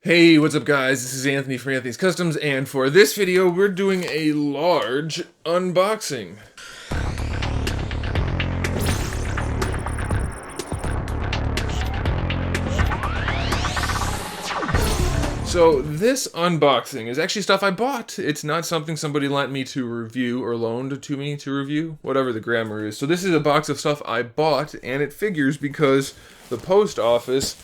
Hey, what's up guys? This is Anthony from Anthony's Customs, and for this video, we're doing a large unboxing. So this unboxing is actually stuff I bought. It's not something somebody lent me to review or loaned to me to review, whatever the grammar is. So this is a box of stuff I bought, and it figures because the post office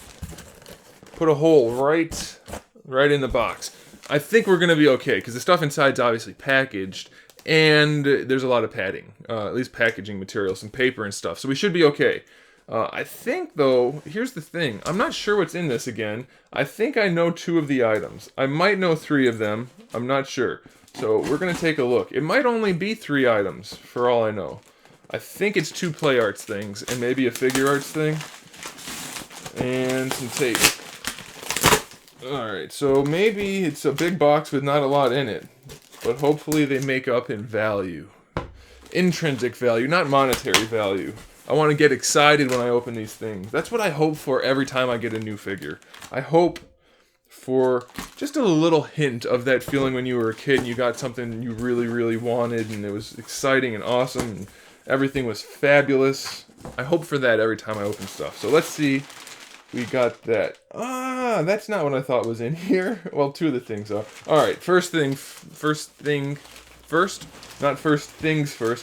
put a hole right in the box. I think we're gonna be okay because the stuff inside's obviously packaged and there's a lot of padding, at least packaging material, some paper and stuff. So we should be okay. I think though, here's the thing. I'm not sure what's in this again. I think I know 2 of the items. I might know 3 of them. I'm not sure. So we're gonna take a look. It might only be 3 items for all I know. I think it's 2 play arts things and maybe a figure arts thing and some tape. Alright, so maybe it's a big box with not a lot in it, but hopefully they make up in value. Intrinsic value, not monetary value. I want to get excited when I open these things. That's what I hope for every time I get a new figure. I hope for just a little hint of that feeling when you were a kid and you got something you really, really wanted and it was exciting and awesome and everything was fabulous. I hope for that every time I open stuff. So let's see. We got that. That's not what I thought was in here. Well, 2 of the things are. Alright, first things first,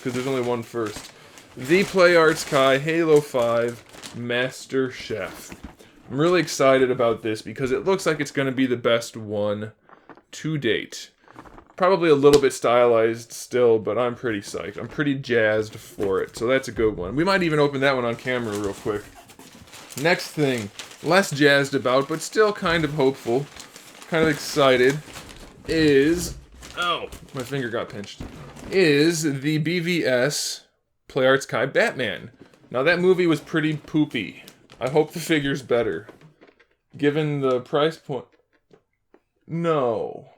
because there's only one first. The Play Arts Kai Halo 5 Master Chef. I'm really excited about this because it looks like it's going to be the best one to date. Probably a little bit stylized still, but I'm pretty psyched. I'm pretty jazzed for it, so that's a good one. We might even open that one on camera real quick. Next thing, less jazzed about, but still kind of hopeful, kind of excited, is... Oh, my finger got pinched. Is the BVS Play Arts Kai Batman. Now that movie was pretty poopy. I hope the figure's better. Given the price point... No.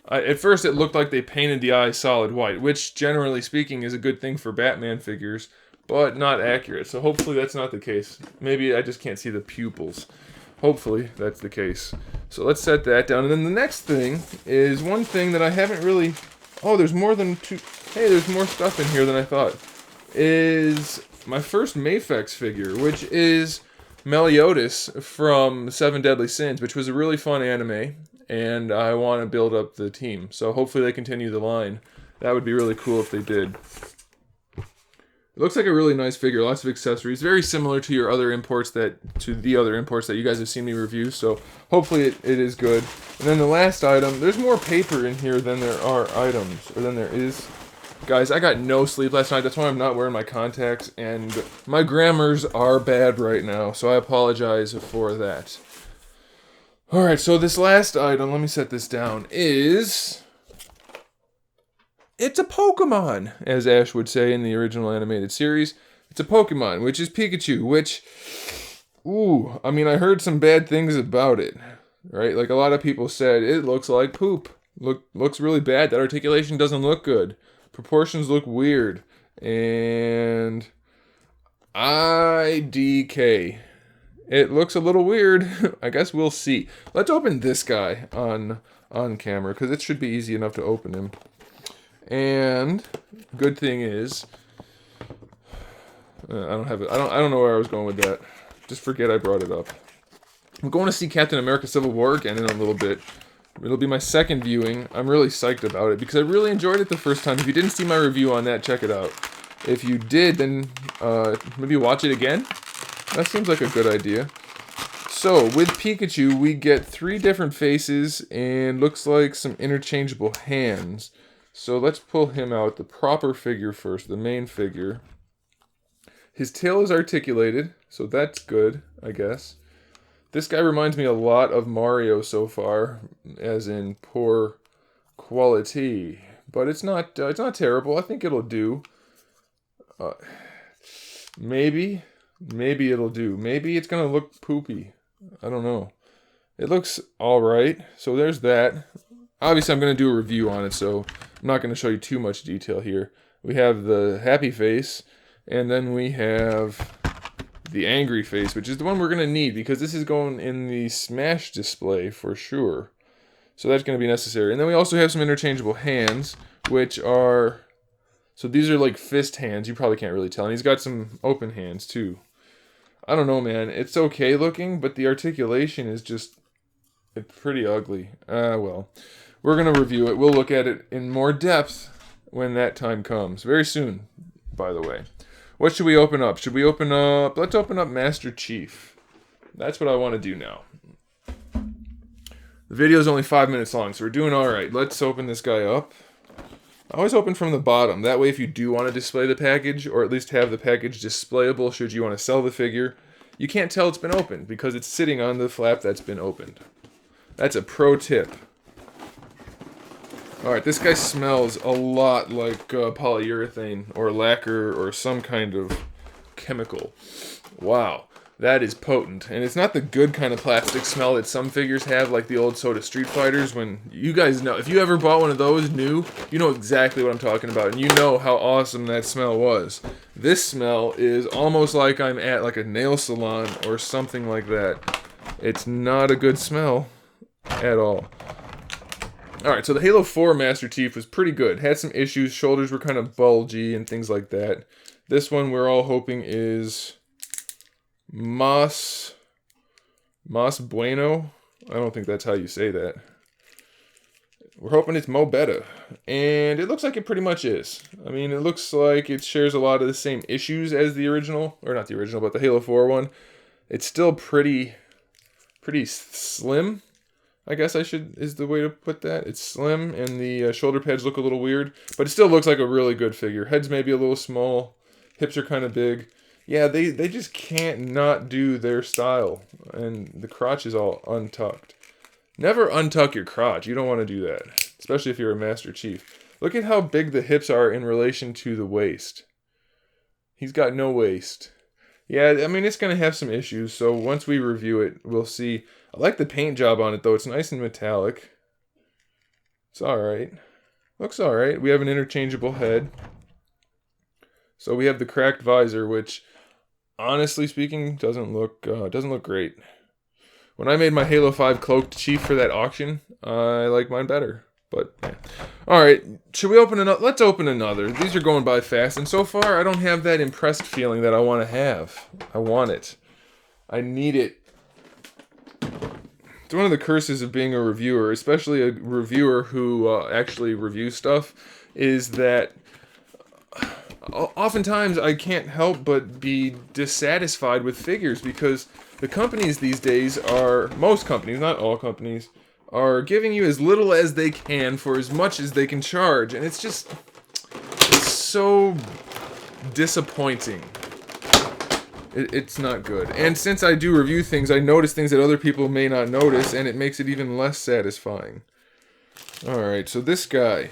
At first it looked like they painted the eyes solid white, which generally speaking is a good thing for Batman figures, but not accurate. So hopefully that's not the case. Maybe I just can't see the pupils. Hopefully that's the case. So let's set that down. And then the next thing is one thing that I haven't really... Oh, there's more than 2... Hey, there's more stuff in here than I thought. Is my first Mafex figure, which is Meliodas from 7 Deadly Sins, which was a really fun anime, and I want to build up the team. So hopefully they continue the line. That would be really cool if they did. It looks like a really nice figure, lots of accessories, very similar to your other imports the other imports that you guys have seen me review, so hopefully it is good. And then the last item, there's more paper in here than there are items, or than there is. Guys, I got no sleep last night, that's why I'm not wearing my contacts, and my grammars are bad right now, so I apologize for that. Alright, so this last item, let me set this down, is... It's a Pokemon, as Ash would say in the original animated series. It's a Pokemon, which is Pikachu, which... Ooh, I mean, I heard some bad things about it, right? Like, a lot of people said, it looks like poop. Looks really bad. That articulation doesn't look good. Proportions look weird. And... IDK. It looks a little weird. I guess we'll see. Let's open this guy on camera, because it should be easy enough to open him. And good thing is, I don't know where I was going with that. Just forget I brought it up. I'm going to see Captain America Civil War again in a little bit. It'll be my second viewing. I'm really psyched about it because I really enjoyed it the first time. If you didn't see my review on that, check it out. If you did, then maybe watch it again. That seems like a good idea. So, with Pikachu, we get 3 different faces and looks like some interchangeable hands. So let's pull him out, the proper figure first, the main figure. His tail is articulated, so that's good, I guess. This guy reminds me a lot of Mario so far, as in poor quality. But it's not terrible. I think it'll do. Maybe it'll do. Maybe it's gonna look poopy. I don't know. It looks alright, so there's that. Obviously I'm gonna do a review on it, so I'm not going to show you too much detail here. We have the happy face, and then we have the angry face, which is the one we're going to need because this is going in the Smash display for sure. So that's going to be necessary. And then we also have some interchangeable hands, which are... So these are like fist hands. You probably can't really tell. And he's got some open hands too. I don't know, man. It's okay looking, but the articulation is just pretty ugly. Well, we're going to review it. We'll look at it in more depth when that time comes. Very soon, by the way. What should we open up? Should we open up... Let's open up Master Chief. That's what I want to do now. The video is only 5 minutes long, so we're doing alright. Let's open this guy up. I always open from the bottom. That way if you do want to display the package, or at least have the package displayable should you want to sell the figure, you can't tell it's been opened because it's sitting on the flap that's been opened. That's a pro tip. Alright, this guy smells a lot like polyurethane or lacquer or some kind of chemical. Wow. That is potent. And it's not the good kind of plastic smell that some figures have, like the old Soda Street Fighters. When you guys know, if you ever bought one of those new, you know exactly what I'm talking about. And you know how awesome that smell was. This smell is almost like I'm at like a nail salon or something like that. It's not a good smell at all. Alright, so the Halo 4 Master Chief was pretty good. Had some issues. Shoulders were kind of bulgy and things like that. This one we're all hoping is... Mas Bueno? I don't think that's how you say that. We're hoping it's Mo Betta. And it looks like it pretty much is. I mean, it looks like it shares a lot of the same issues as the original. Or not the original, but the Halo 4 one. It's still pretty slim, I guess is the way to put that. It's slim, and the shoulder pads look a little weird. But it still looks like a really good figure. Head's maybe a little small. Hips are kind of big. Yeah, they just can't not do their style. And the crotch is all untucked. Never untuck your crotch. You don't want to do that. Especially if you're a Master Chief. Look at how big the hips are in relation to the waist. He's got no waist. Yeah, I mean, it's going to have some issues. So once we review it, we'll see. I like the paint job on it, though. It's nice and metallic. It's alright. Looks alright. We have an interchangeable head. So we have the cracked visor, which... honestly speaking, doesn't look great. When I made my Halo 5 cloaked chief for that auction, I like mine better. But, yeah. Alright, should we open another? Let's open another. These are going by fast, and so far I don't have that impressed feeling that I want to have. I want it. I need it. It's one of the curses of being a reviewer, especially a reviewer who actually reviews stuff, is that oftentimes I can't help but be dissatisfied with figures because the companies these days most companies, not all companies, are giving you as little as they can for as much as they can charge. And it's so disappointing. It's not good. And since I do review things, I notice things that other people may not notice, and it makes it even less satisfying. Alright, so this guy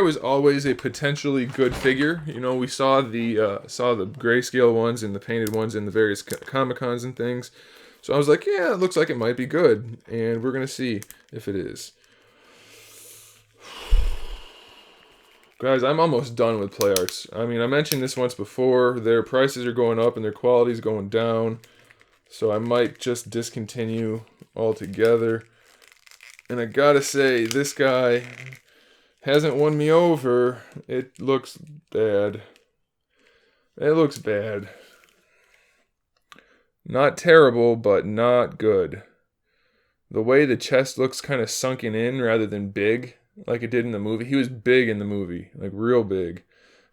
was always a potentially good figure. You know, we saw the grayscale ones and the painted ones in the various Comic-Cons and things. So I was like, yeah, it looks like it might be good. And we're going to see if it is. Guys, I'm almost done with Play Arts. I mean, I mentioned this once before. Their prices are going up and their quality is going down. So I might just discontinue altogether. And I gotta say, this guy hasn't won me over. It looks bad. It looks bad. Not terrible, but not good. The way the chest looks kind of sunken in rather than big, like it did in the movie. He was big in the movie, like real big.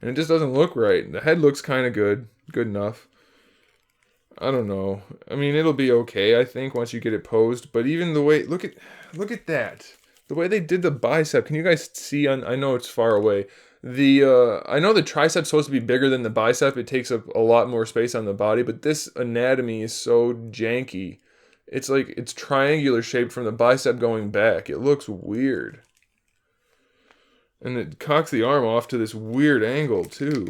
And it just doesn't look right. The head looks kind of good. Good enough. I don't know. I mean, it'll be okay, I think, once you get it posed. But even the way... Look at that. The way they did the bicep. Can you guys see? I know it's far away. I know the tricep's supposed to be bigger than the bicep. It takes up a lot more space on the body. But this anatomy is so janky. It's like it's triangular shaped from the bicep going back. It looks weird. And it cocks the arm off to this weird angle, too.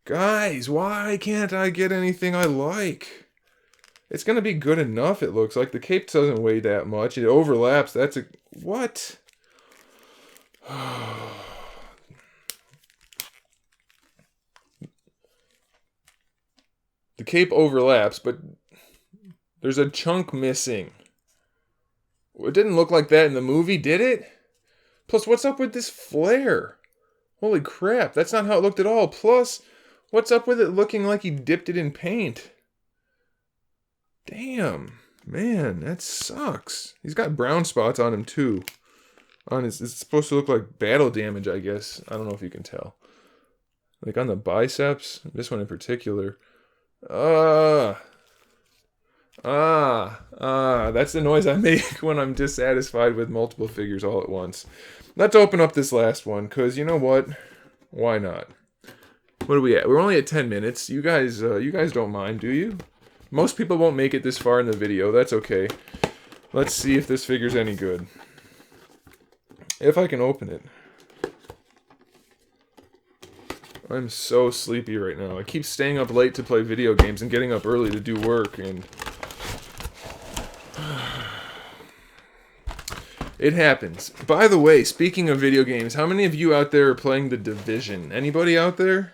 Guys, why can't I get anything I like? It's going to be good enough, it looks like. The cape doesn't weigh that much. It overlaps. That's a... What? The cape overlaps, but there's a chunk missing. It didn't look like that in the movie, did it? Plus, what's up with this flare? Holy crap, that's not how it looked at all. Plus, what's up with it looking like he dipped it in paint? Damn, man, that sucks. He's got brown spots on him too. It's supposed to look like battle damage, I guess. I don't know if you can tell. Like on the biceps, this one in particular. That's the noise I make when I'm dissatisfied with multiple figures all at once. Let's open up this last one, because you know what? Why not? What are we at? We're only at 10 minutes. You guys don't mind, do you? Most people won't make it this far in the video. That's okay. Let's see if this figure's any good. If I can open it. I'm so sleepy right now. I keep staying up late to play video games and getting up early to do work, and it happens. By the way, speaking of video games, how many of you out there are playing The Division? Anybody out there?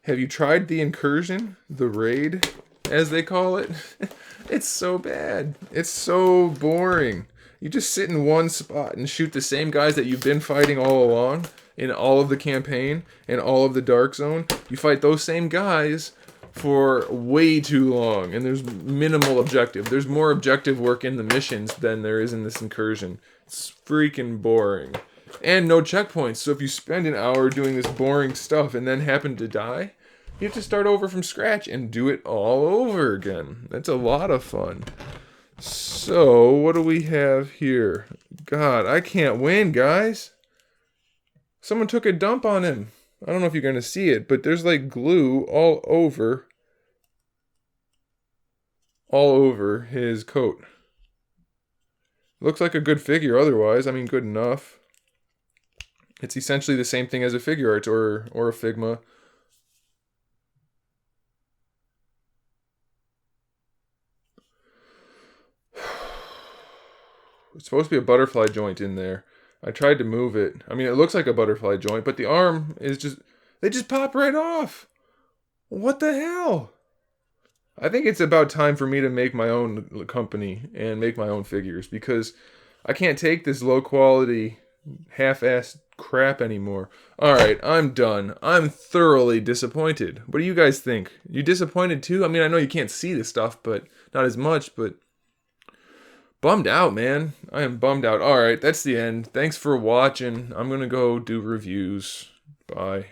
Have you tried the Incursion? The Raid, as they call it? It's so bad. It's so boring. You just sit in one spot and shoot the same guys that you've been fighting all along in all of the campaign and all of the Dark Zone. You fight those same guys for way too long, and there's minimal objective. There's more objective work in the missions than there is in this Incursion. It's freaking boring. And no checkpoints, so if you spend an hour doing this boring stuff and then happen to die, you have to start over from scratch and do it all over again. That's a lot of fun. So, what do we have here? God, I can't win, guys. Someone took a dump on him. I don't know if you're going to see it, but there's like glue all over his coat. Looks like a good figure otherwise. I mean, good enough. It's essentially the same thing as a figure arts or a Figma. It's supposed to be a butterfly joint in there. I tried to move it. I mean, it looks like a butterfly joint, but the arm is just... They just pop right off. What the hell? I think it's about time for me to make my own company and make my own figures, because I can't take this low-quality, half-assed crap anymore. Alright, I'm done. I'm thoroughly disappointed. What do you guys think? You disappointed too? I mean, I know you can't see this stuff, but not as much, but... Bummed out, man. I am bummed out. Alright, that's the end. Thanks for watching. I'm gonna go do reviews. Bye.